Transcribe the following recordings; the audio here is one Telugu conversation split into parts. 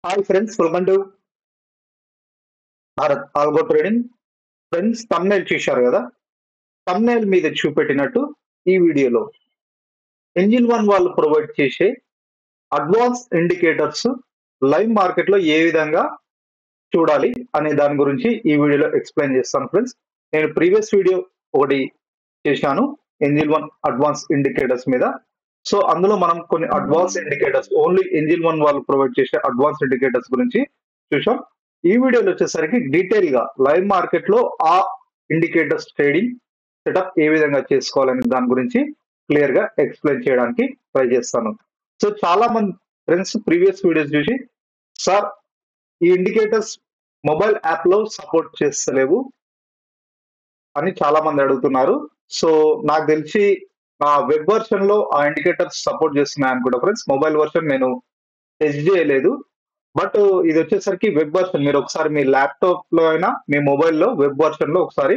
Hi friends, welcome to Bharat algo trading. Friends, thumbnail చూశారు కదా. తమ్నైల్ మీద చూపెట్టినట్టు ఈ వీడియోలో ఎంజిల్ వన్ వాళ్ళు ప్రొవైడ్ చేసే అడ్వాన్స్ ఇండికేటర్స్ లైవ్ మార్కెట్ లో ఏ విధంగా చూడాలి అనే దాని గురించి ఈ వీడియోలో ఎక్స్ప్లెయిన్ చేస్తాను ఫ్రెండ్స్. నేను ప్రీవియస్ వీడియో ఒకటి చేశాను ఎంజిల్ వన్ అడ్వాన్స్ ఇండికేటర్స్ మీద. సో అందులో మనం కొన్ని advance indicators only angel one వాళ్ళు ప్రొవైడ్ చేసే అడ్వాన్స్ ఇండికేటర్స్ గురించి చూసాం. ఈ వీడియోలో వచ్చేసరికి డీటెయిల్ గా లైవ్ మార్కెట్ లో ఆ ఇండికేటర్స్ ట్రేడింగ్ సెటప్ ఏ విధంగా చేసుకోవాలనే దాని గురించి క్లియర్ గా ఎక్స్ప్లెయిన్ చేయడానికి ట్రై చేస్తాను. సో చాలా మంది ఫ్రెండ్స్ ప్రీవియస్ వీడియోస్ చూసి, సార్ ఈ ఇండికేటర్స్ మొబైల్ యాప్ లో సపోర్ట్ చేస్తలేవు అని చాలా మంది అడుగుతున్నారు. సో నాకు తెలిసి ఆ వెబ్ వర్షన్ లో ఆ ఇండికేటర్స్ సపోర్ట్ చేస్తున్నాయి అనుకుంటా ఫ్రెండ్స్. మొబైల్ వర్షన్ నేను టెస్ట్ చేయలేదు. బట్ ఇది వచ్చేసరికి వెబ్ వర్షన్. మీరు ఒకసారి మీ ల్యాప్టాప్ లో అయినా మీ మొబైల్లో వెబ్ వర్షన్ లో ఒకసారి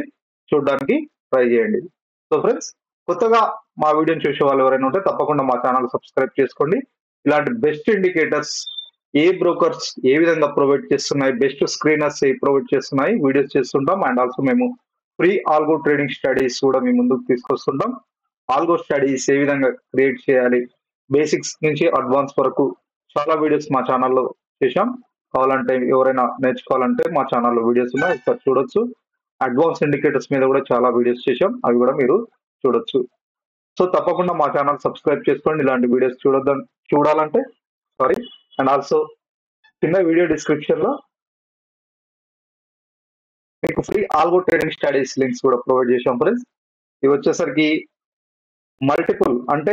చూడడానికి ట్రై చేయండి. సో ఫ్రెండ్స్, కొత్తగా మా వీడియోని చూసే వాళ్ళు ఎవరైనా ఉంటే తప్పకుండా మా ఛానల్ సబ్స్క్రైబ్ చేసుకోండి. ఇలాంటి బెస్ట్ ఇండికేటర్స్ ఏ బ్రోకర్స్ ఏ విధంగా ప్రొవైడ్ చేస్తున్నాయి, బెస్ట్ స్క్రీనర్స్ ఏ ప్రొవైడ్ చేస్తున్నాయి వీడియోస్ చేస్తుంటాం. అండ్ ఆల్సో మేము ఫ్రీ ఆల్గో ట్రేడింగ్ స్టడీస్ కూడా మీ ముందుకు తీసుకొస్తుంటాం. ఆల్గో స్టడీస్ ఏ విధంగా క్రియేట్ చేయాలి, బేసిక్స్ నుంచి అడ్వాన్స్ వరకు చాలా వీడియోస్ మా ఛానల్లో చేశాం. కావాలంటే ఎవరైనా నేర్చుకోవాలంటే మా ఛానల్లో వీడియోస్ ఉన్నాయి, ఒకసారి చూడొచ్చు. అడ్వాన్స్ ఇండికేటర్స్ మీద కూడా చాలా వీడియోస్ చేశాం, అవి కూడా మీరు చూడొచ్చు. సో తప్పకుండా మా ఛానల్ సబ్స్క్రైబ్ చేసుకోండి ఇలాంటి వీడియోస్ చూడాలంటే. సారీ. అండ్ ఆల్సో కింద వీడియో డిస్క్రిప్షన్ లో మీకు free algo trading studies links కూడా ప్రొవైడ్ చేశాం ఫ్రెండ్స్. ఇవి వచ్చేసరికి మల్టిపుల్ అంటే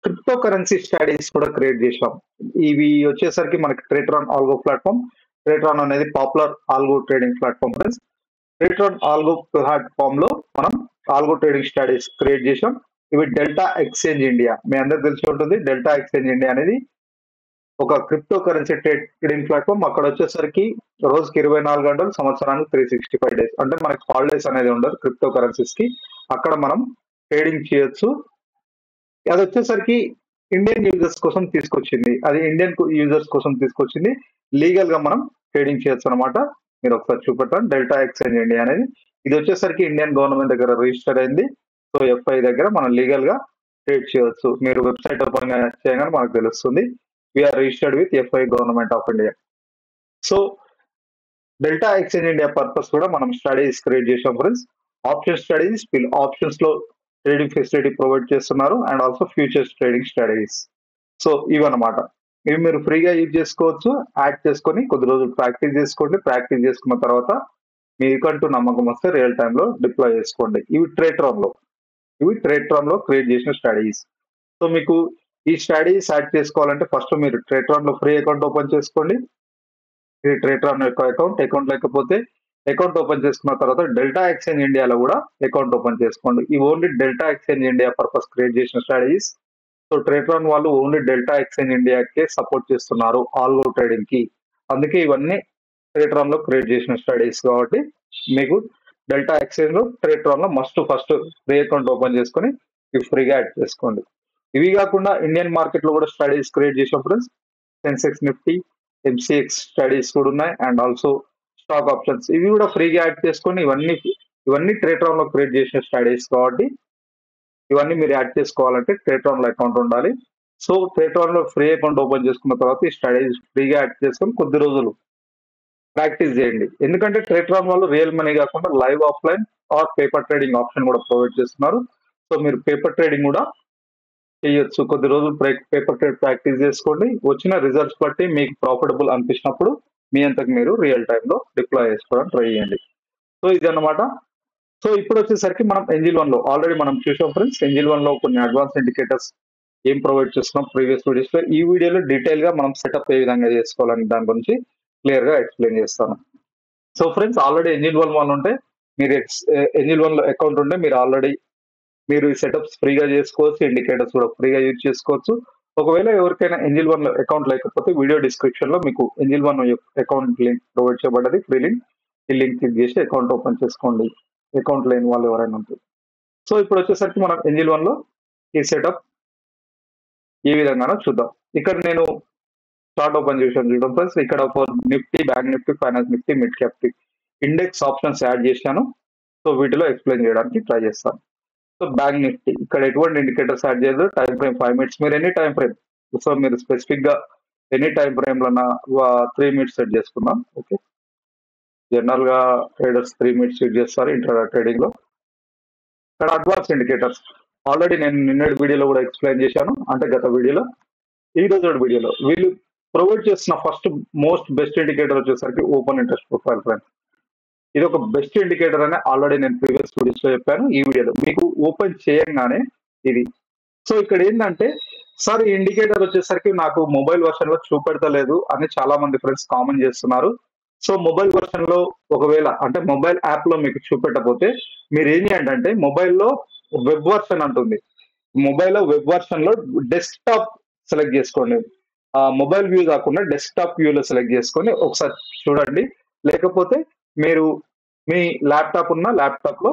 క్రిప్టో కరెన్సీ స్టడీస్ కూడా క్రియేట్ చేశాం. ఇవి వచ్చేసరికి మనకి ట్రేట్రాన్ ఆల్గో ప్లాట్ఫామ్. ట్రేట్రాన్ అనేది popular algo trading platform friends. Tradetron algo platform లో మనం ఆల్గో ట్రేడింగ్ స్టడీస్ క్రియేట్ చేశాం. ఇవి డెల్టా ఎక్స్చేంజ్ ఇండియా, మీ అందరికి తెలిసి ఉంటుంది. డెల్టా ఎక్స్చేంజ్ ఇండియా అనేది ఒక క్రిప్టో కరెన్సీ ట్రేడింగ్ ప్లాట్ఫామ్. అక్కడ వచ్చేసరికి రోజుకి 24 గంటలు, సంవత్సరానికి 365 డేస్. అంటే మనకి హాలిడేస్ అనేది ఉండదు క్రిప్టో కరెన్సీస్ కి. అక్కడ మనం ట్రేడింగ్ చేయొచ్చు. అది వచ్చేసరికి ఇండియన్ యూజర్స్ కోసం తీసుకొచ్చింది. అది ఇండియన్ యూజర్స్ కోసం తీసుకొచ్చింది. లీగల్ గా మనం ట్రేడింగ్ చేయొచ్చు అనమాట. మీరు ఒకసారి చూపెట్టాను డెల్టా ఎక్స్చేంజ్ ఇండియా అనేది. ఇది వచ్చేసరికి ఇండియన్ గవర్నమెంట్ దగ్గర రిజిస్టర్ అయింది. సో ఎఫ్ఐ దగ్గర మనం లీగల్ గా ట్రేడ్ చేయొచ్చు. మీరు వెబ్సైట్ ఓపెన్ చేయగానే మనకు తెలుస్తుంది. We are registered with FI government of India. So delta exchange India purpose కూడా మనం స్టడీస్ క్రియేట్ చేసాం ఫ్రెండ్స్. ఆప్షన్ స్టడీస్, ఆప్షన్స్ లో ట్రేడింగ్ ఫెసిలిటీ ప్రొవైడ్ చేస్తున్నారు. And also futures trading studies. So ఇవన్నమాట. ఇవి మీరు ఫ్రీగా యూజ్ చేసుకోవచ్చు. యాడ్ చేసుకొని కొద్ది రోజులు ప్రాక్టీస్ చేసుకోండి. ప్రాక్టీస్ చేసుకున్న తర్వాత మీకంటూ నమ్మకం వస్తే రియల్ టైమ్ లో డిప్లాయ్ చేసుకోండి. ఇవి ట్రేట్రాన్ లో క్రియేట్ చేసిన స్టడీస్. సో మీకు ఈ స్టడీస్ యాడ్ చేసుకోవాలంటే ఫస్ట్ మీరు ట్రేట్రాన్ లో ఫ్రీ అకౌంట్ ఓపెన్ చేసుకోండి. ట్రేట్రాన్ యొక్క అకౌంట్ లేకపోతే అకౌంట్ ఓపెన్ చేసుకున్న తర్వాత డెల్టా ఎక్స్చేంజ్ ఇండియాలో కూడా అకౌంట్ ఓపెన్ చేసుకోండి. ఈ only delta exchange India purpose create చేసిన స్ట్రాటజీస్. సో ట్రేట్రాన్ వాళ్ళు ఓన్లీ డెల్టా ఎక్స్చేంజ్ ఇండియాకే సపోర్ట్ చేస్తున్నారు ఆల్గో ట్రేడింగ్ కి. అందుకే ఇవన్నీ ట్రేట్రాన్ లో క్రియేట్ చేసిన స్ట్రాటజీస్ కాబట్టి మీకు డెల్టా ఎక్స్చేంజ్ లో ట్రేట్రాన్ లో ఫస్ట్ ఫ్రీ అకౌంట్ ఓపెన్ చేసుకొని ఇవి ఫ్రీగా యాడ్ చేసుకోండి. ఇవి కాకుండా ఇండియన్ మార్కెట్ లో కూడా స్ట్రాటజీస్ క్రియేట్ చేసాం friends. Sensex, Nifty, MCX studies కూడా ఉన్నాయి. అండ్ ఆల్సో స్టాక్ ఆప్షన్స్ ఇవి కూడా ఫ్రీగా యాడ్ చేసుకొని ఇవన్నీ ట్రేట్రాన్ లో క్రియేట్ చేసిన స్టడీస్ కాబట్టి ఇవన్నీ మీరు యాడ్ చేసుకోవాలంటే ట్రేట్రాన్ లో అకౌంట్ ఉండాలి. సో ట్రేట్రాన్ లో ఫ్రీ అకౌంట్ ఓపెన్ చేసుకున్న తర్వాత ఈ స్టడీస్ ఫ్రీగా యాడ్ చేసుకొని కొద్ది రోజులు ప్రాక్టీస్ చేయండి. ఎందుకంటే ట్రేట్రాన్ వాళ్ళు రియల్ మనీ కాకుండా live offline or paper trading option కూడా ప్రొవైడ్ చేస్తున్నారు. సో మీరు పేపర్ ట్రేడింగ్ కూడా చేయొచ్చు. కొద్ది రోజులు పేపర్ ట్రేడ్ ప్రాక్టీస్ చేసుకోండి. వచ్చిన రిజల్ట్స్ బట్టి మీకు ప్రాఫిటబుల్ అనిపించినప్పుడు మీ అంతకు మీరు రియల్ టైమ్ లో డిప్లాయ్ చేసుకోవడానికి ట్రై చేయండి. సో ఇది అన్నమాట. సో ఇప్పుడు వచ్చేసరికి మనం ఎంజిల్ వన్ లో ఆల్రెడీ మనం చూసాం ఫ్రెండ్స్. ఎంజిల్ వన్ లో కొన్ని అడ్వాన్స్ ఇండికేటర్స్ ఏం ప్రొవైడ్ చేస్తున్నాం ప్రీవియస్ వీడియోస్ లో. ఈ వీడియోలో డీటెయిల్ గా మనం సెటప్ ఏ విధంగా చేసుకోవాలని దాని గురించి క్లియర్ గా ఎక్స్ప్లెయిన్ చేస్తాను. So friends, already angel one ఉంటే మీరు ఎంజిల్ వన్ లో అకౌంట్ ఉంటే మీరు ఈ సెటప్స్ ఫ్రీగా చేసుకోవచ్చు. ఇండికేటర్స్ కూడా ఫ్రీగా యూజ్ చేసుకోవచ్చు. ఒకవేళ ఎవరికైనా ఎంజిల్ వన్ లో అకౌంట్ లేకపోతే వీడియో డిస్క్రిప్షన్ లో మీకు Angel One account link provide చేయబడ్డది, ఫ్రీ లింక్. ఈ లింక్ క్లిక్ చేసి అకౌంట్ ఓపెన్ చేసుకోండి, అకౌంట్ లేని వాళ్ళు ఎవరైనా ఉంటుంది. సో ఇప్పుడు వచ్చేసరికి మనం ఎంజిల్ వన్ లో ఈ సెటప్ ఏ విధంగానో చూద్దాం. ఇక్కడ నేను చార్ట్ ఓపెన్ చేసాను చూడండి ఫ్రెండ్స్. ఇక్కడ Nifty, bank Nifty, finance Nifty, mid cap index options add చేశాను. సో వీటిలో ఎక్స్ప్లెయిన్ చేయడానికి ట్రై చేస్తాను. సో బ్యాంక్ నిఫ్టీ ఇక్కడ ఎటువంటి ఇండికేటర్స్ యాడ్ చేయలేదు. టైం ఫ్రేమ్ 5 minutes, మీరు ఎనీ టైం ఫ్రేమ్, సో మీరు స్పెసిఫిక్ గా ఎనీ టైం ఫ్రేమ్ లో 3 minutes సెట్ చేసుకున్నాం. ఓకే, జనరల్ గా ట్రేడర్స్ 3 minutes యూజ్ చేస్తారు ఇంట్రా ట్రేడింగ్ లో. ఇక్కడ అడ్వాన్స్ ఇండికేటర్స్ ఆల్రెడీ నేను నిన్నటి వీడియోలో కూడా ఎక్స్ప్లెయిన్ చేశాను, అంటే గత వీడియోలో. ఈ రోజు వీడియోలో వీళ్ళు ప్రొవైడ్ చేస్తున్న ఫస్ట్ మోస్ట్ బెస్ట్ ఇండికేటర్ వచ్చేసరికి ఓపెన్ ఇంట్రెస్ట్ ప్రొఫైల్ ఫ్రెండ్స్. ఇది ఒక బెస్ట్ ఇండికేటర్ అని ఆల్రెడీ నేను ప్రీవియస్ వీడియోస్ లో చెప్పాను. ఈ వీడియోలో మీకు ఓపెన్ చేయంగానే ఇది. సో ఇక్కడ ఏంటంటే, సార్ ఈ ఇండికేటర్ వచ్చేసరికి నాకు మొబైల్ వర్షన్ లో చూపెడతలేదు అని చాలా మంది ఫ్రెండ్స్ కామెంట్ చేస్తున్నారు. సో మొబైల్ వర్షన్ లో ఒకవేళ అంటే మొబైల్ యాప్ లో మీకు చూపెట్టకపోతే మీరు ఏం చేయండి అంటే, మొబైల్లో వెబ్ వర్షన్ అంటుంది, మొబైల్లో వెబ్ వర్షన్ లో డెస్క్టాప్ సెలెక్ట్ చేసుకోండి. మొబైల్ వ్యూ కాకుండా డెస్క్టాప్ వ్యూలో సెలెక్ట్ చేసుకొని ఒకసారి చూడండి. లేకపోతే మీరు మీ ల్యాప్టాప్ ఉన్న ల్యాప్టాప్ లో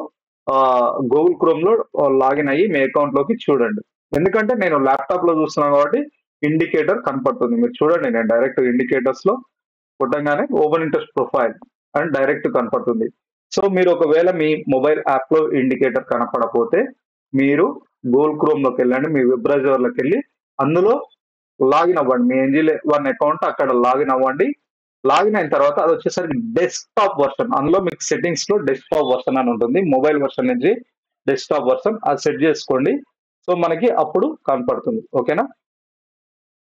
గూగుల్ క్రోమ్ లో లాగిన్ అయ్యి మీ అకౌంట్ లోకి చూడండి. ఎందుకంటే నేను ల్యాప్టాప్ లో చూస్తున్నాను కాబట్టి ఇండికేటర్ కనపడుతుంది. మీరు చూడండి, నేను డైరెక్ట్ ఇండికేటర్స్ లో కొట్టంగానే ఓపెన్ ఇంట్రెస్ట్ ప్రొఫైల్ అని డైరెక్ట్ కనపడుతుంది. సో మీరు ఒకవేళ మీ మొబైల్ యాప్ లో ఇండికేటర్ కనపడకపోతే మీరు గూగుల్ క్రోమ్ లోకి వెళ్ళండి, మీ వెబ్ బ్రౌజర్ లోకి వెళ్ళి అందులో లాగిన్ అవ్వండి. మీ NG1 అకౌంట్ అక్కడ లాగిన్ అవ్వండి. లాగిన్ అయిన తర్వాత అది వచ్చేసరికి డెస్క్టాప్ వర్షన్, అందులో మీకు సెట్టింగ్స్ లో డెస్క్టాప్ వర్షన్ అని ఉంటుంది, మొబైల్ వర్షన్ నుంచి డెస్క్టాప్ వర్షన్, అది సెట్ చేసుకోండి. సో మనకి అప్పుడు కనపడుతుంది. ఓకేనా,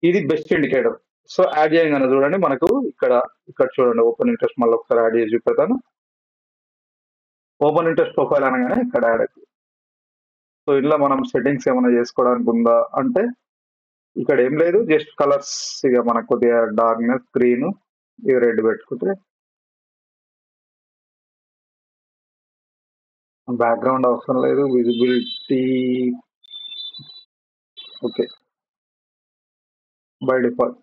ఇది బెస్ట్ ఇండికేటర్. సో యాడ్ చేయగానే చూడండి మనకు ఇక్కడ చూడండి ఓపెన్ ఇంట్రెస్ట్, మళ్ళీ ఒకసారి యాడ్ చేసి చూపెడతాను. ఓపెన్ ఇంట్రెస్ట్ ప్రొఫైల్ అనగానే ఇక్కడ యాడ్ అవుతుంది. సో ఇలా మనం సెట్టింగ్స్ ఏమైనా చేసుకోవడానికి ఉందా అంటే ఇక్కడ ఏం లేదు, జస్ట్ కలర్స్ ఇక మనకు కొద్దిగా డార్క్నెస్ గ్రీన్, ఇది రెడ్ పెట్టుకుంటే బ్యాక్గ్రౌండ్ అవసరం లేదు, విజిబిలిటీ ఓకే బై డిఫాల్ట్.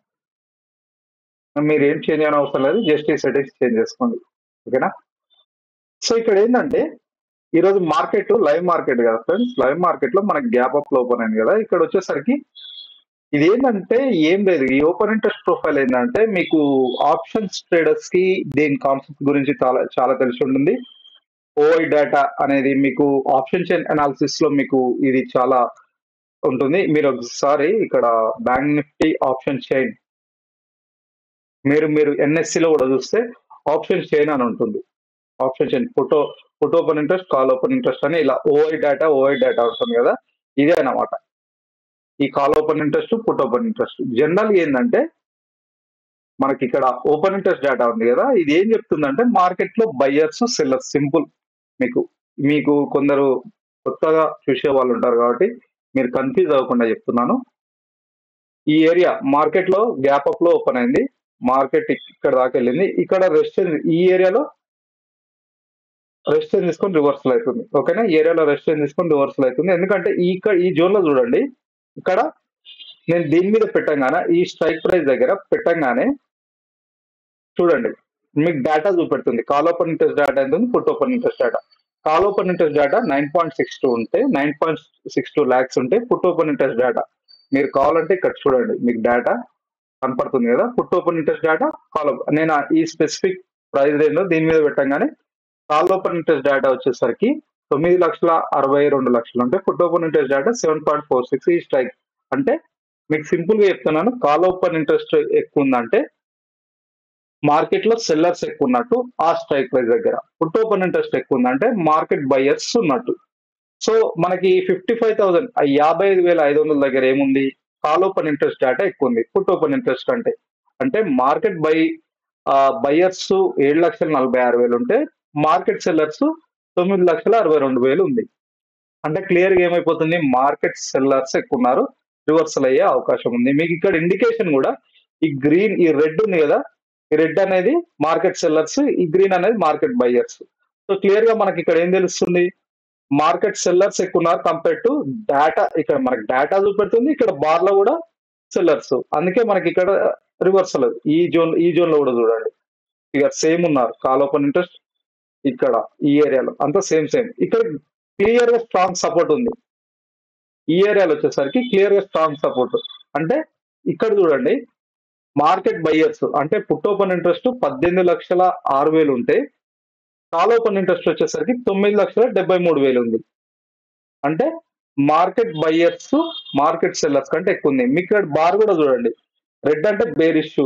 మీరు ఏం చేంజ్ చేయని అవసరం లేదు, జస్ట్ ఈ సెట్టింగ్స్ చేంజ్ చేసుకోండి. ఓకేనా. సో ఇక్కడ ఏంటంటే ఈరోజు మార్కెట్ లైవ్ మార్కెట్ కదా ఫ్రెండ్స్, లైవ్ మార్కెట్ లో మనకి గ్యాప్ అప్ లో ఓపెన్ అయింది కదా. ఇక్కడ వచ్చేసరికి ఇది ఏంటంటే ఏం లేదు, ఈ ఓపెన్ ఇంట్రెస్ట్ ప్రొఫైల్ ఏంటంటే మీకు ఆప్షన్స్ ట్రేడర్స్ కి దీని కాన్సెప్ట్ గురించి చాలా తెలిసి ఉంటుంది. ఓఐ డేటా అనేది మీకు ఆప్షన్ చైన్ అనాలిసిస్ లో మీకు ఇది చాలా ఉంటుంది. మీరు ఒకసారి ఇక్కడ బ్యాంక్ నిఫ్టీ ఆప్షన్ చైన్ మీరు NSE లో కూడా చూస్తే ఆప్షన్ చైన్ అని ఉంటుంది. Option chain put open interest, call open interest అని ఇలా ఓఐ డేటా ఉంటుంది కదా, ఇదే అన్నమాట ఈ call open interest, put open interest. General ఏంటంటే మనకి ఇక్కడ ఓపెన్ ఇంట్రెస్ట్ డేటా ఉంది కదా, ఇది ఏం చెప్తుందంటే మార్కెట్ లో బయ్యర్స్ సెల్లర్స్, సింపుల్. మీకు కొందరు కొత్తగా చూసే వాళ్ళు ఉంటారు కాబట్టి మీరు కన్ఫ్యూజ్ అవ్వకుండా చెప్తున్నాను. ఈ ఏరియా మార్కెట్ లో గ్యాప్ అప్ లో ఓపెన్ అయింది, మార్కెట్ ఇక్కడ దాకా వెళ్ళింది, ఇక్కడ రెస్ట్, ఈ ఏరియాలో రెస్ట్ తీసుకొని రివర్సల్ అవుతుంది. ఓకేనా, ఈ ఏరియాలో రెస్ట్ తీసుకొని రివర్సల్ అవుతుంది. ఎందుకంటే ఈ జోన్ లో చూడండి, ఇక్కడ నేను దీని మీద పెట్టంగానే ఈ స్ట్రైక్ ప్రైస్ దగ్గర పెట్టంగానే చూడండి మీకు డేటా చూపెడుతుంది. కాల్ ఓపెన్ ఇంట్రెస్ట్ డేటా ఎంత ఉంది, put open interest data. Call open interest data 9.62 ఉంటే 9.62 lakhs ఉంటే పుట్ ఓపెన్ ఇంట్రెస్ట్ డేటా మీరు కావాలంటే ఇక్కడ చూడండి మీకు డేటా కనపడుతుంది కదా. Put open interest data call నేను ఈ స్పెసిఫిక్ ప్రైస్ రేంజ్ లో దీని మీద పెట్టంగానే కాల్ ఓపెన్ ఇంట్రెస్ట్ డేటా వచ్చేసరికి 9,62,00,000 ఉంటే పుట్ ఓపెన్ ఇంట్రెస్ట్ డేటా 7.46 ఈ స్ట్రైక్. అంటే మీకు సింపుల్ గా చెప్తున్నాను, కాల్ ఓపెన్ ఇంట్రెస్ట్ ఎక్కువ ఉందంటే మార్కెట్ లో సెల్లర్స్ ఎక్కువ ఉన్నట్టు ఆ స్ట్రైక్ ప్రైస్ దగ్గర, పుట్ ఓపెన్ ఇంట్రెస్ట్ ఎక్కువ ఉందంటే మార్కెట్ బయర్స్ ఉన్నట్టు. సో మనకి 55,000 55,500 దగ్గర ఏముంది, కాల్ ఓపెన్ ఇంట్రెస్ట్ డేటా ఎక్కువ ఉంది పుట్ ఓపెన్ ఇంట్రెస్ట్ అంటే మార్కెట్ బయర్స్ 7,46,000 ఉంటే మార్కెట్ సెల్లర్స్ 9,62,000 ఉంది. అంటే క్లియర్ గా ఏమైపోతుంది, మార్కెట్ సెల్లర్స్ ఎక్కువ ఉన్నారు, రివర్సల్ అయ్యే అవకాశం ఉంది. మీకు ఇక్కడ ఇండికేషన్ కూడా ఈ గ్రీన్, ఈ రెడ్ ఉంది కదా, ఈ రెడ్ అనేది మార్కెట్ సెల్లర్స్, ఈ గ్రీన్ అనేది మార్కెట్ బయ్యర్స్. సో క్లియర్ గా మనకి ఇక్కడ ఏం తెలుస్తుంది, మార్కెట్ సెల్లర్స్ ఎక్కువ ఉన్నారు కంపేర్ టు డేటా. ఇక్కడ మనకి డేటా చూపెడుతుంది, ఇక్కడ బార్ లో కూడా సెల్లర్స్, అందుకే మనకి ఇక్కడ రివర్సల్. ఈ జోన్ లో కూడా చూడండి ఇక సేమ్ ఉన్నారు, కాల్ ఓపెన్ ఇంట్రెస్ట్ ఇక్కడ ఈ ఏరియాలో అంతా సేమ్. ఇక్కడ క్లియర్ గా స్ట్రాంగ్ సపోర్ట్ ఉంది. ఈ ఏరియాలో వచ్చేసరికి క్లియర్ గా స్ట్రాంగ్ సపోర్ట్ అంటే ఇక్కడ చూడండి మార్కెట్ బయ్యర్స్ అంటే పుట్ ఓపెన్ ఇంట్రెస్ట్ 18,06,000 ఉంటే కాల్ ఓపెన్ ఇంట్రెస్ట్ వచ్చేసరికి 9,73,000 ఉంది. అంటే మార్కెట్ బయ్యర్స్ మార్కెట్ సెల్లర్స్ కంటే ఎక్కువ ఉంది. మీకు ఇక్కడ బార్ కూడా చూడండి, రెడ్ అంటే బేరిష్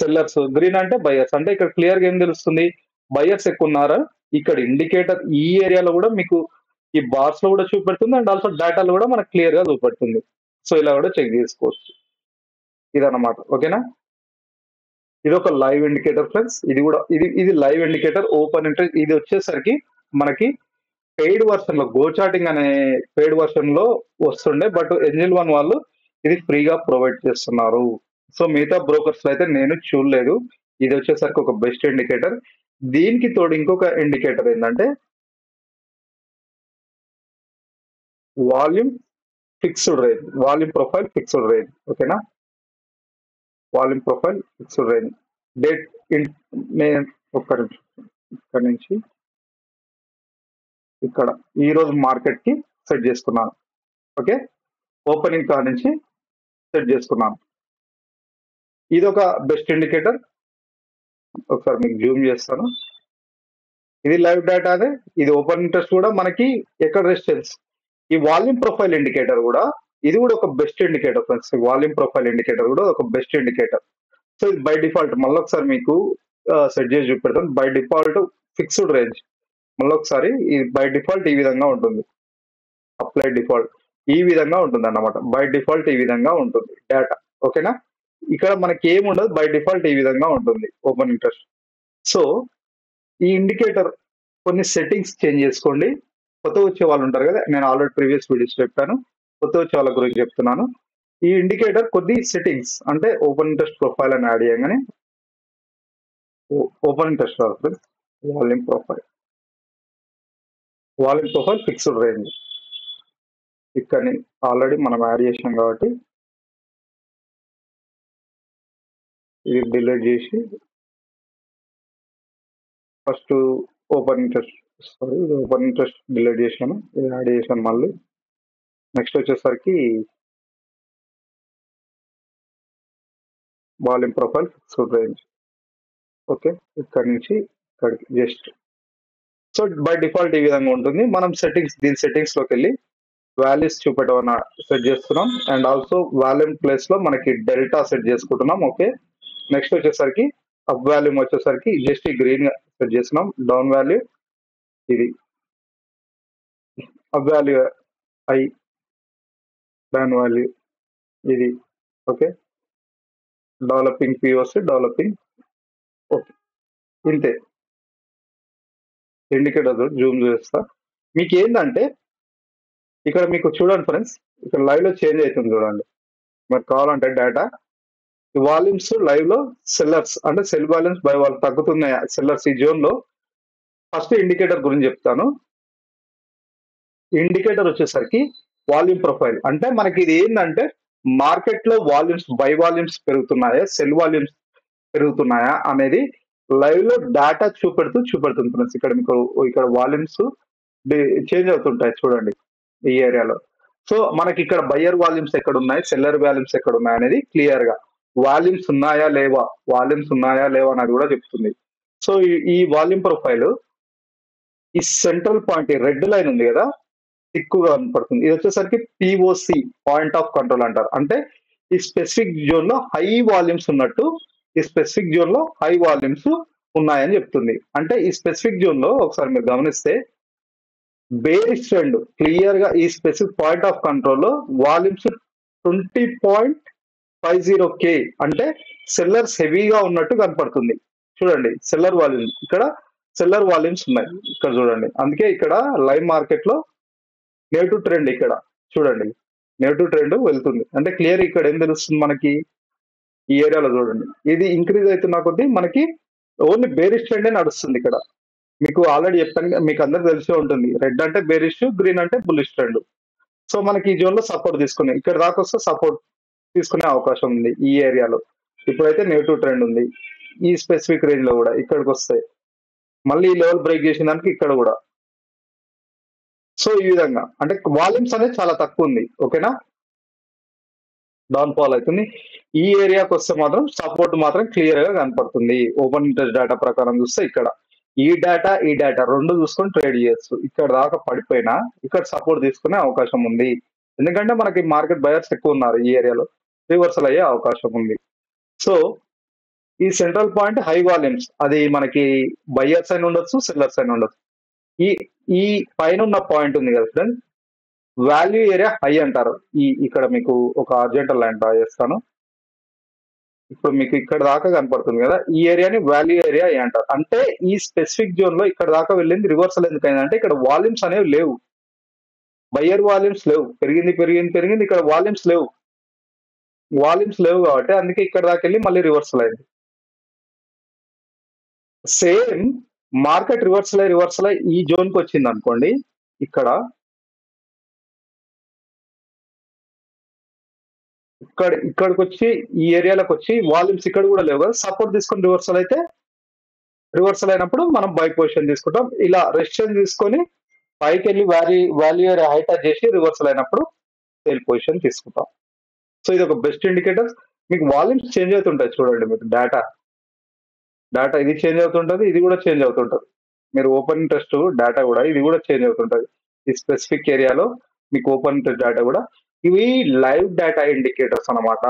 సెల్లర్స్, గ్రీన్ అంటే బయ్యర్స్. అంటే ఇక్కడ క్లియర్ గా ఏం తెలుస్తుంది, బయ్యర్స్ ఎక్కువ ఉన్నారా. ఇక్కడ ఇండికేటర్ ఈ ఏరియాలో కూడా మీకు ఈ బార్స్ లో కూడా చూపెడుతుంది అండ్ ఆల్సో డేటాలో కూడా మనకు క్లియర్ గా చూపెడుతుంది. సో ఇలా కూడా చెక్ చేసుకోవచ్చు. ఇదన్నమాట. ఓకేనా, ఇది ఒక లైవ్ ఇండికేటర్ ఫ్రెండ్స్. ఇది కూడా ఇది లైవ్ ఇండికేటర్ ఓపెన్ ఇంట్రెస్ట్. ఇది వచ్చేసరికి మనకి పెయిడ్ వర్షన్ లో గో చాటింగ్ అనే పెయిడ్ వర్షన్ లో వస్తుండే, బట్ ఎంజిల్ వన్ వాళ్ళు ఇది ఫ్రీగా ప్రొవైడ్ చేస్తున్నారు. సో మిగతా బ్రోకర్స్ లో అయితే నేను చూడలేదు. ఇది వచ్చేసరికి ఒక బెస్ట్ ఇండికేటర్. దీనికి తోడు ఇంకొక ఇండికేటర్ ఏంటంటే volume fixed range, volume profile fixed range. ఓకేనా, volume profile fixed range date నేను ఒక్క నిమిషం ఇక్కడ నుంచి ఇక్కడ ఈ రోజు మార్కెట్ కి సెట్ చేసుకున్నాను. ఓకే, ఓపెనింగ్ కార్ నుంచి సెట్ చేసుకున్నాను. ఇది ఒక బెస్ట్ ఇండికేటర్. ఒకసారి మీకు జూమ్ చేస్తాను. ఇది లైవ్ డేటా అదే, ఇది ఓపెన్ ఇంట్రెస్ట్ కూడా మనకి ఎక్కడ రెసిస్టెన్స్. ఈ వాల్యూమ్ ప్రొఫైల్ ఇండికేటర్ కూడా ఇది కూడా ఒక best indicator friends. Volume profile indicator కూడా ఒక బెస్ట్ ఇండికేటర్. సో ఇది బై డిఫాల్ట్ మళ్ళీ ఒకసారి మీకు సెట్ చేసి చూపెడతాను. బై డిఫాల్ట్ ఫిక్స్డ్ రేంజ్ మళ్ళీ ఒకసారి ఇది బై డిఫాల్ట్ ఈ విధంగా ఉంటుంది. అప్లై డిఫాల్ట్ ఈ విధంగా ఉంటుంది అన్నమాట. బై డిఫాల్ట్ ఈ విధంగా ఉంటుంది డేటా. ఓకేనా, ఇక్కడ మనకి ఏముండదు, బై డిఫాల్ట్ ఈ విధంగా ఉంటుంది ఓపెన్ ఇంట్రెస్ట్. సో ఈ ఇండికేటర్ కొన్ని సెట్టింగ్స్ చేంజ్ చేసుకోండి. కొత్త వచ్చే వాళ్ళు ఉంటారు కదా, నేను ఆల్రెడీ ప్రీవియస్ వీడియోస్ చెప్పాను, కొత్త వచ్చే వాళ్ళ గురించి చెప్తున్నాను. ఈ ఇండికేటర్ కొద్ది సెట్టింగ్స్ అంటే ఓపెన్ ఇంట్రెస్ట్ ప్రొఫైల్ అని యాడ్ చేయగానే open interest volume profile fixed range ఇక్కడ ఆల్రెడీ మనం యాడ్ చేసినాం కాబట్టి ఇది డిలీట్ చేసి ఫస్ట్ ఓపెన్ ఇంట్రెస్ట్ ఇది ఓపెన్ ఇంట్రెస్ట్ డిలీట్ చేశాను, ఇది యాడ్ చేశాను. మళ్ళీ నెక్స్ట్ వచ్చేసరికి volume profile fixed range. Okay, ఇక్కడ నుంచి ఇక్కడికి జస్ట్. సో బై డిఫాల్ట్ ఈ విధంగా ఉంటుంది. మనం సెట్టింగ్స్ దీని సెట్టింగ్స్ లోకి వెళ్ళి వాల్యూస్ చూపెట్టమన్నా సెట్ చేస్తున్నాం అండ్ ఆల్సో వాల్యూమ్ ప్లేస్ లో మనకి డెల్టా సెట్ చేసుకుంటున్నాం. ఓకే, నెక్స్ట్ వచ్చేసరికి అప్ వాల్యూమ్ వచ్చేసరికి జస్ట్ ఈ గ్రీన్ సెట్ చేస్తున్నాం. డౌన్ వాల్యూ ఇది అప్ వాల్యూ ఐ, డౌన్ వాల్యూ ఇది. Okay, developing POC developing. Okay, ఇంతే. ఇండికేటర్ జూమ్ చేస్తా. మీకు ఏంటంటే ఇక్కడ మీకు చూడండి ఫ్రెండ్స్, ఇక్కడ లైవ్ లో చేంజ్ అవుతుంది చూడండి. మరి కావాలంటే డేటా వాల్యూమ్స్ లైవ్ లో సెల్లర్స్ అంటే సెల్ వాల్యూమ్స్ బై వాళ్ళు తగ్గుతున్నాయి సెల్లర్స్ ఈ జోన్ లో. ఫస్ట్ ఇండికేటర్ గురించి చెప్తాను. ఇండికేటర్ వచ్చేసరికి వాల్యూమ్ ప్రొఫైల్ అంటే మనకి ఇది ఏంటంటే మార్కెట్ లో వాల్యూమ్స్ బై వాల్యూమ్స్ పెరుగుతున్నాయా సెల్ వాల్యూమ్స్ పెరుగుతున్నాయా అనేది లైవ్ లో డేటా చూపెడుతుంది ఫ్రెండ్స్. ఇక్కడ మీకు ఇక్కడ వాల్యూమ్స్ చేంజ్ అవుతుంటాయి చూడండి ఈ ఏరియాలో. సో మనకి ఇక్కడ బయ్యర్ వాల్యూమ్స్ ఎక్కడ ఉన్నాయి, సెల్లర్ వాల్యూమ్స్ ఎక్కడ ఉన్నాయి అనేది క్లియర్ గా వాల్యూమ్స్ ఉన్నాయా లేవా అనేది కూడా చెప్తుంది. సో ఈ వాల్యూమ్ ప్రొఫైల్ ఈ సెంట్రల్ పాయింట్ రెడ్ లైన్ ఉంది కదా ఎక్కువగా కనపడుతుంది. ఇది వచ్చేసరికి పిఓసి పాయింట్ ఆఫ్ కంట్రోల్ అంటారు. అంటే ఈ స్పెసిఫిక్ జోన్ లో హై వాల్యూమ్స్ ఉన్నట్టు, ఈ స్పెసిఫిక్ జోన్ లో హై వాల్యూమ్స్ ఉన్నాయని చెప్తుంది. అంటే ఈ స్పెసిఫిక్ జోన్ లో ఒకసారి మీరు గమనిస్తే బేరిష్ ట్రెండ్ క్లియర్ గా ఈ స్పెసిఫిక్ పాయింట్ ఆఫ్ కంట్రోల్ లో వాల్యూమ్స్ 20.50K అంటే సెల్లర్స్ హెవీగా ఉన్నట్టు కనపడుతుంది. చూడండి సెల్లర్ వాల్యూమ్, ఇక్కడ సెల్లర్ వాల్యూమ్స్ ఉన్నాయి ఇక్కడ చూడండి. అందుకే ఇక్కడ లైవ్ మార్కెట్ లో నెగటివ్ ట్రెండ్ ఇక్కడ చూడండి, నెగటివ్ ట్రెండ్ వెళ్తుంది. అంటే క్లియర్ ఇక్కడ ఏం తెలుస్తుంది మనకి ఈ ఏరియాలో చూడండి, ఇది ఇంక్రీజ్ అవుతున్న కొద్దీ మనకి ఓన్లీ బేరిష్ ట్రెండే నడుస్తుంది. ఇక్కడ మీకు ఆల్రెడీ చెప్పాను, మీకు అందరికి తెలిసే ఉంటుంది, రెడ్ అంటే బేరిష్, గ్రీన్ అంటే బుల్లిష్ ట్రెండ్. సో మనకి ఈ జోన్ లో సపోర్ట్ తీసుకుని ఇక్కడ దాకా వస్తే సపోర్ట్ తీసుకునే అవకాశం ఉంది ఈ ఏరియాలో. ఇప్పుడైతే నెగటివ్ ట్రెండ్ ఉంది ఈ స్పెసిఫిక్ రేంజ్ లో కూడా. ఇక్కడికి వస్తే మళ్ళీ ఈ లెవెల్ బ్రేక్ చేసిన దానికి ఇక్కడ కూడా. సో ఈ విధంగా అంటే వాల్యూమ్స్ అనేది చాలా తక్కువ ఉంది. ఓకేనా, డౌన్ ఫాల్ అవుతుంది. ఈ ఏరియాకి వస్తే మాత్రం సపోర్ట్ మాత్రం క్లియర్ గా కనపడుతుంది. ఓపెన్ ఇంట్రెస్ట్ డేటా ప్రకారం చూస్తే ఇక్కడ ఈ డేటా రెండు చూసుకొని ట్రేడ్ చేయొచ్చు. ఇక్కడ దాకా పడిపోయినా ఇక్కడ సపోర్ట్ తీసుకునే అవకాశం ఉంది. ఎందుకంటే మనకి మార్కెట్ బయర్స్ ఎక్కువ ఉన్నారు ఈ ఏరియాలో, రివర్సల్ అయ్యే అవకాశం ఉంది. సో ఈ సెంట్రల్ పాయింట్ హై వాల్యూమ్స్, అది మనకి బయ్యర్స్ అయిన ఉండొచ్చు, సెల్లర్స్ అయిన ఉండొచ్చు. ఈ ఈ పైన ఉన్న పాయింట్ ఉంది కదా ఫ్రెండ్స్, వాల్యూ ఏరియా హై అంటారు. ఇక్కడ మీకు ఒక అర్జెంటల్ లైన్ డ్రా చేస్తాను. ఇప్పుడు మీకు ఇక్కడ దాకా కనపడుతుంది కదా, ఈ ఏరియాని వాల్యూ ఏరియా అంటారు. అంటే ఈ స్పెసిఫిక్ జోన్ లో ఇక్కడ దాకా వెళ్ళింది రివర్సల్ ఎందుకైందంటే ఇక్కడ వాల్యూమ్స్ అనేవి లేవు, బయ్యర్ వాల్యూమ్స్ లేవు, పెరిగింది పెరిగింది పెరిగింది, ఇక్కడ వాల్యూమ్స్ లేవు కాబట్టి అందుకే ఇక్కడ దాకా వెళ్ళి మళ్ళీ రివర్సల్ అయింది. సేమ్ మార్కెట్ రివర్సల్ అయ్యి ఈ జోన్ కి వచ్చింది అనుకోండి, ఇక్కడికి వచ్చి ఈ ఏరియాలోకి వచ్చి వాల్యూమ్స్ ఇక్కడ కూడా లేవు కదా, సపోర్ట్ తీసుకొని రివర్సల్ అయినప్పుడు మనం బై పొజిషన్ తీసుకుంటాం. ఇలా రెసిస్టెన్స్ తీసుకొని పైకి వెళ్ళి వాల్యూ ఏరియా హై టచ్ చేసి రివర్సల్ అయినప్పుడు సేల్ పొజిషన్ తీసుకుంటాం. సో ఇది ఒక బెస్ట్ ఇండికేటర్. మీకు వాల్యూమ్స్ చేంజ్ అవుతుంటాయి చూడండి, మీకు డేటా ఇది చేంజ్ అవుతుంటది, ఇది కూడా చేంజ్ అవుతుంటది. మీరు ఓపెన్ ఇంట్రెస్ట్ డేటా కూడా ఇది కూడా చేంజ్ అవుతుంటది. ఈ స్పెసిఫిక్ ఏరియాలో మీకు ఓపెన్ ఇంట్రెస్ట్ డేటా కూడా, ఇవి లైవ్ డేటా ఇండికేటర్స్ అన్నమాట.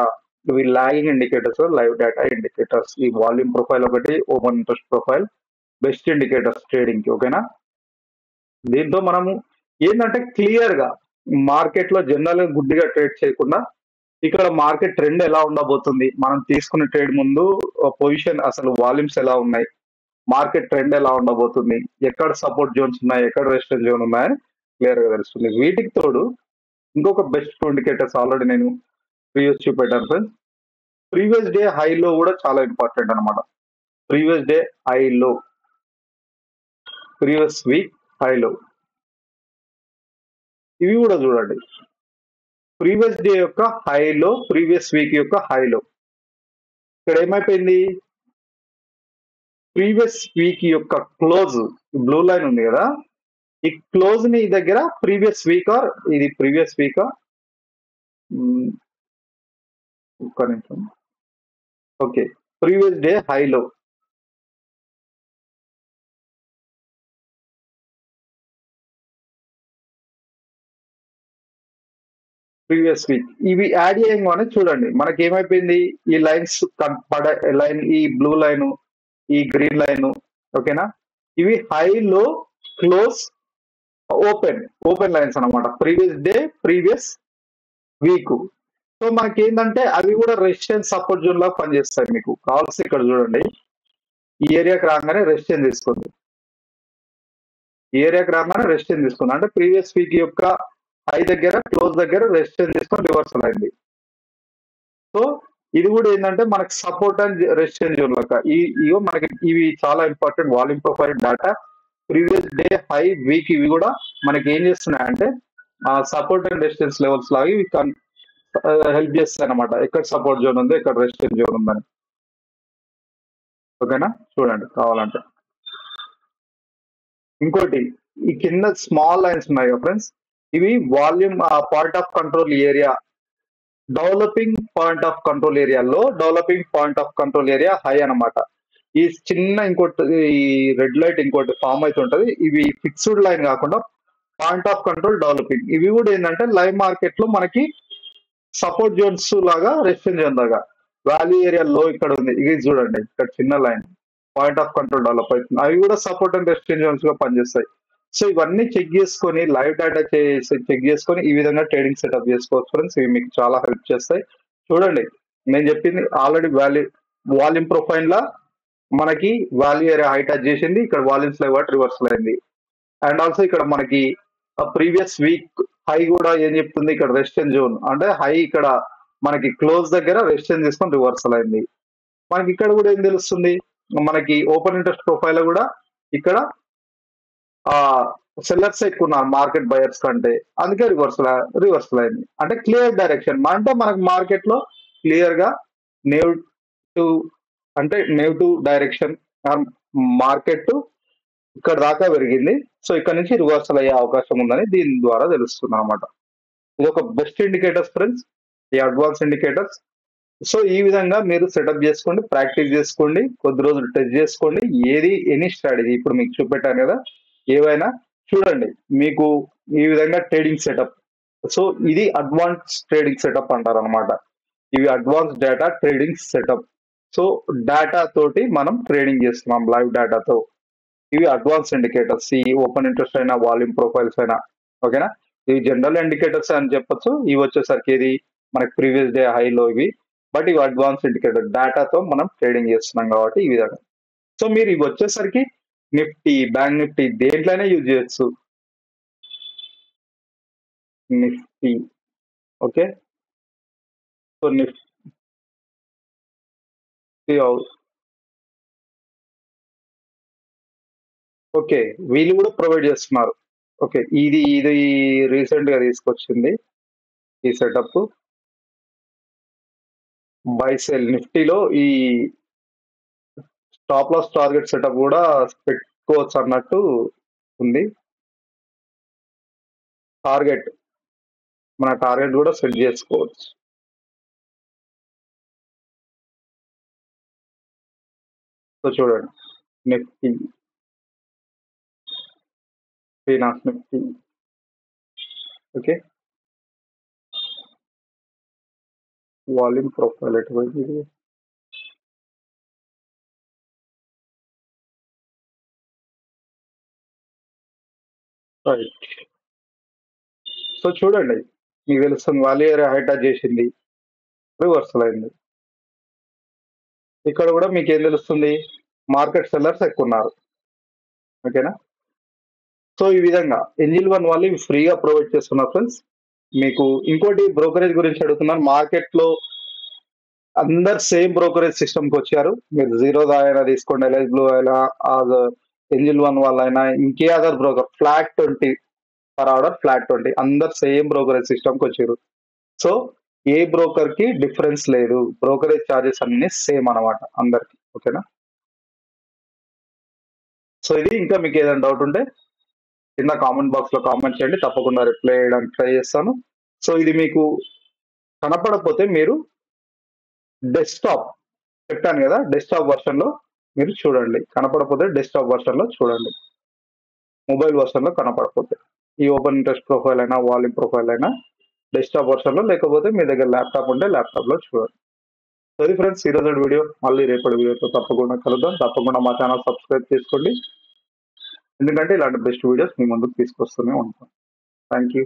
ఇవి lagging indicators, live data indicators. ఈ వాల్యూమ్ ప్రొఫైల్ ఒకటి, open interest profile best indicators trading కి. ఓకేనా, దీంతో మనము ఏంటంటే క్లియర్ గా మార్కెట్ లో జనరల్ గా గుడ్డిగా ట్రేడ్ చేయకుండా ఇక్కడ మార్కెట్ ట్రెండ్ ఎలా ఉండబోతుంది, మనం తీసుకునే ట్రేడ్ ముందు పొజిషన్ అసలు వాల్యూమ్స్ ఎలా ఉన్నాయి, మార్కెట్ ట్రెండ్ ఎలా ఉండబోతుంది, ఎక్కడ సపోర్ట్ జోన్స్ ఉన్నాయి, ఎక్కడ రెసిస్టెన్స్ జోన్ ఉన్నాయని క్లియర్ గా తెలుస్తుంది. వీటికి తోడు ఇంకొక బెస్ట్ ఇండికేటర్స్ ఆల్రెడీ నేను ప్రీవియస్ చూపెట్టాను ఫ్రెండ్స్. ప్రీవియస్ డే హైలో కూడా చాలా ఇంపార్టెంట్ అనమాట. ప్రీవియస్ డే హైలో, ప్రీవియస్ వీక్ హైలో, ఇవి కూడా చూడండి. ప్రీవియస్ డే యొక్క హైలో, ప్రీవియస్ వీక్ యొక్క హైలో ఇక్కడ ఏమైపోయింది, ప్రీవియస్ వీక్ యొక్క క్లోజ్ బ్లూ లైన్ ఉంది కదా, ఈ క్లోజ్ ని దగ్గర ప్రీవియస్ వీక్ ఆర్ ఇది ప్రీవియస్ వీక్ ఒక్క నిమిషం. ఓకే, ప్రీవియస్ డే హైలో, ప్రీవియస్ వీక్ ఇవి యాడ్ చేయగానే చూడండి మనకి ఏమైపోయింది, ఈ లైన్స్ లైన్, ఈ బ్లూ లైన్, ఈ గ్రీన్ లైన్, ఓకేనా, ఇవి హైలో క్లోజ్ ఓపెన్ లైన్స్ అనమాట. Previous day, previous week. So మనకి ఏంటంటే అవి కూడా రెసిస్టెన్స్ సపోర్ట్ జోన్ లాగా పనిచేస్తాయి. మీకు కావాల్సి ఇక్కడ చూడండి, ఈ ఏరియాకి రాగానే రెసిస్టెన్స్ తీసుకుంది, అంటే ప్రీవియస్ వీక్ యొక్క హై దగ్గర, క్లోజ్ దగ్గర రెసిస్టెన్స్ తీసుకొని రివర్సల్ అయింది. సో ఇది కూడా ఏంటంటే మనకి సపోర్ట్ అండ్ రెసిస్టెన్స్ జోన్ లాగా ఇవో మనకి ఇవి చాలా important volume profile data. Previous day, high, week ఇవి కూడా మనకి ఏం చేస్తున్నాయంటే సపోర్ట్ అండ్ రెసిస్టెన్స్ లెవెల్స్ లాగా ఇవి హెల్ప్ చేస్తాయి అనమాట, ఎక్కడ సపోర్ట్ జోన్ ఉంది, ఎక్కడ రెసిస్టెన్స్ జోన్ ఉందని. ఓకేనా, చూడండి కావాలంటే. ఇంకోటి, ఈ కింద స్మాల్ లైన్స్ ఉన్నాయి కదా ఫ్రెండ్స్, ఇవి volume point of control area, developing point of control ఏరియాలో developing point of control area హై అనమాట. ఈ చిన్న ఇంకోటి ఈ రెడ్ లైట్ ఇంకోటి ఫామ్ అవుతుంటది, ఇవి ఫిక్స్డ్ లైన్ కాకుండా పాయింట్ ఆఫ్ కంట్రోల్ డెవలపింగ్. ఇవి కూడా ఏంటంటే లైవ్ మార్కెట్ లో మనకి సపోర్ట్ జోన్స్ లాగా, రెసిస్టెన్స్ జోన్ లాగా. వాల్యూ ఏరియా లో ఇక్కడ ఉంది, ఇది చూడండి ఇక్కడ చిన్న line, point of control develop అవుతుంది. అవి కూడా సపోర్ట్ అండ్ రెసిస్టెన్స్ జోన్స్ గా పనిచేస్తాయి. సో ఇవన్నీ చెక్ చేసుకొని, లైవ్ డేటా చెక్ చేసుకొని ఈ విధంగా ట్రేడింగ్ సెటప్ చేసుకోవచ్చు ఫ్రెండ్స్. ఇవి మీకు చాలా హెల్ప్ చేస్తాయి. చూడండి నేను చెప్పింది ఆల్రెడీ వాల్యూమ్ ప్రొఫైల్ లా మనకి వాల్యూ ఏరియా హై టచ్ చేసింది, ఇక్కడ వాల్యూమ్స్ లేవు కాబట్టి రివర్సల్ అయింది. అండ్ ఆల్సో ఇక్కడ మనకి ప్రీవియస్ వీక్ హై కూడా ఏం చెప్తుంది, ఇక్కడ రెసిస్టెన్స్ జోన్ అంటే హై ఇక్కడ మనకి క్లోజ్ దగ్గర రెసిస్టెన్స్ తీసుకొని రివర్సల్ అయింది. మనకి ఇక్కడ కూడా ఏం తెలుస్తుంది, మనకి ఓపెన్ ఇంట్రెస్ట్ ప్రొఫైల్ కూడా ఇక్కడ సెల్లర్స్ ఎక్కువ ఉన్నారు మార్కెట్ బయర్స్ కంటే, అందుకే రివర్సల్ అయింది. అంటే క్లియర్ డైరెక్షన్, అంటే మనకి మార్కెట్ లో క్లియర్ గా నెగిటివ్ డైరెక్షన్, మార్కెట్ ఇక్కడ దాకా పెరిగింది. సో ఇక్కడ నుంచి రివర్సల్ అయ్యే అవకాశం ఉందని దీని ద్వారా తెలుస్తుంది అనమాట. ఇది ఒక బెస్ట్ ఇండికేటర్స్ ఫ్రెండ్స్. ఈ అడ్వాన్స్ ఇండికేటర్స్. సో ఈ విధంగా మీరు సెటప్ చేసుకోండి, ప్రాక్టీస్ చేసుకోండి, కొద్ది రోజులు టెస్ట్ చేసుకోండి. ఎనీ స్ట్రాటజీ ఇప్పుడు మీకు చూపెట్టాను కదా, ఏవైనా చూడండి. మీకు ఈ విధంగా ట్రేడింగ్ సెటప్. సో ఇది అడ్వాన్స్ ట్రేడింగ్ సెటప్ అంటారు అనమాట. ఇవి advance data trading setup. So data తోటి మనం ట్రేడింగ్ చేస్తున్నాం, లైవ్ డేటాతో. ఇవి అడ్వాన్స్ ఇండికేటర్స్. ఈ ఓపెన్ ఇంట్రెస్ట్ అయినా, వాల్యూమ్ ప్రొఫైల్స్ అయినా, ఓకేనా. ఇవి జనరల్ ఇండికేటర్స్ అని చెప్పొచ్చు. ఇవి వచ్చేసరికి ఇది మనకి ప్రీవియస్ డే హైలో ఇవి, బట్ ఇవి అడ్వాన్స్ ఇండికేటర్ డేటాతో మనం ట్రేడింగ్ చేస్తున్నాం కాబట్టి ఈ విధంగా. సో మీరు ఇవి వచ్చేసరికి నిఫ్టీ, బ్యాంక్ నిఫ్టీ దేంట్లోనే యూజ్ చేయొచ్చు. Nifty, okay. So Nifty okay, వీళ్ళు కూడా ప్రొవైడ్ చేస్తున్నారు. ఓకే, ఇది రీసెంట్ గా తీసుకొచ్చింది ఈ సెటప్. బై సెల్ నిఫ్టీలో ఈ స్టాప్ లాస్ టార్గెట్ సెటప్ కూడా పెట్టుకోవచ్చు అన్నట్టు ఉంది. టార్గెట్, మన టార్గెట్ కూడా సెట్ చేసుకోవచ్చు. సో చూడండి, Nifty, finance Nifty, okay. Volume profile ఎటువంటి రైట్. సో చూడండి, మీకు తెలుస్తుంది వాల్యూ ఏరియా హై టచ్ చేసింది, రివర్సల్ అయింది. ఇక్కడ కూడా మీకు ఏం తెలుస్తుంది, మార్కెట్ సెల్లర్స్ ఎక్కువ ఉన్నారు, ఓకేనా. సో ఈ విధంగా ఎంజిల్ వన్ వాళ్ళు ఇవి ఫ్రీగా ప్రొవైడ్ చేస్తున్నారు ఫ్రెండ్స్. మీకు ఇంకోటి బ్రోకరేజ్ గురించి అడుగుతున్నాను. మార్కెట్ లో అందరు సేమ్ బ్రోకరేజ్ సిస్టమ్ కి వచ్చారు. మీరు జీరో అయినా తీసుకోండి, ఎల్ఐస్ బ్లూ అయినా, ఎంజిల్ వన్ వాళ్ళైనా, ఇంకే other broker, flat 20 per order, flat 20, అందరు సేమ్ బ్రోకరేజ్ సిస్టమ్ కి వచ్చారు. సో ఏ బ్రోకర్ కి డిఫరెన్స్ లేదు, బ్రోకరేజ్ ఛార్జెస్ అన్ని సేమ్ అనమాట అందరికి, ఓకేనా. సో ఇది, ఇంకా మీకు ఏదైనా డౌట్ ఉంటే కింద కామెంట్ బాక్స్ లో కామెంట్ చేయండి, తప్పకుండా రిప్లై చేయడానికి ట్రై చేస్తాను. సో ఇది మీకు కనపడకపోతే మీరు డెస్క్టాప్ చెప్పాను కదా, డెస్క్టాప్ వర్షన్ లో మీరు చూడండి. కనపడకపోతే డెస్క్టాప్ వర్షన్ లో చూడండి, మొబైల్ వర్షన్ లో కనపడకపోతే. ఈ ఓపెన్ ఇంట్రెస్ట్ ప్రొఫైల్ అయినా, వాల్యూమ్ ప్రొఫైల్ అయినా డెస్క్టాప్ వర్షన్ లో, లేకపోతే మీ దగ్గర ల్యాప్టాప్ ఉంటే ల్యాప్టాప్ లో చూడండి. సరే ఫ్రెండ్స్, ఈ రోజు వీడియో, మళ్ళీ రేపటి వీడియోతో తప్పకుండా కలుద్దాం. తప్పకుండా మా ఛానల్ సబ్స్క్రైబ్ చేసుకోండి, ఎందుకంటే ఇలాంటి బెస్ట్ వీడియోస్ మీ ముందుకు తీసుకొస్తూనే ఉంటాం. Thank you.